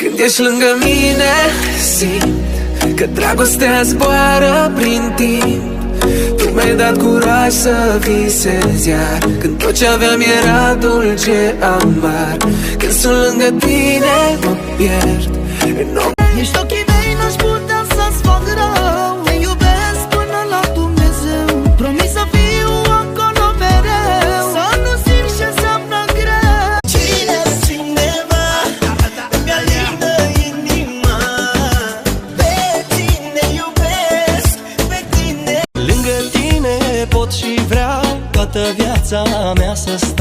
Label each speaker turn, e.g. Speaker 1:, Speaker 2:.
Speaker 1: Când ești lângă mine, simt că dragostea zboară prin timp. Tu mi-ai dat curaj să visez iar, când tot ce aveam era dulce amar. Când sunt lângă tine mă pierd în ochi.
Speaker 2: Ești ochii mei, n-aș putea să-ți fac rău. Te iubesc până la Dumnezeu. Promis să fiu acolo mereu, să nu simți ce înseamnă greu.
Speaker 3: Cine cineva îmi alină inima, pe tine iubesc, pe tine.
Speaker 4: Lângă tine pot și vreau toată viața mea să stau.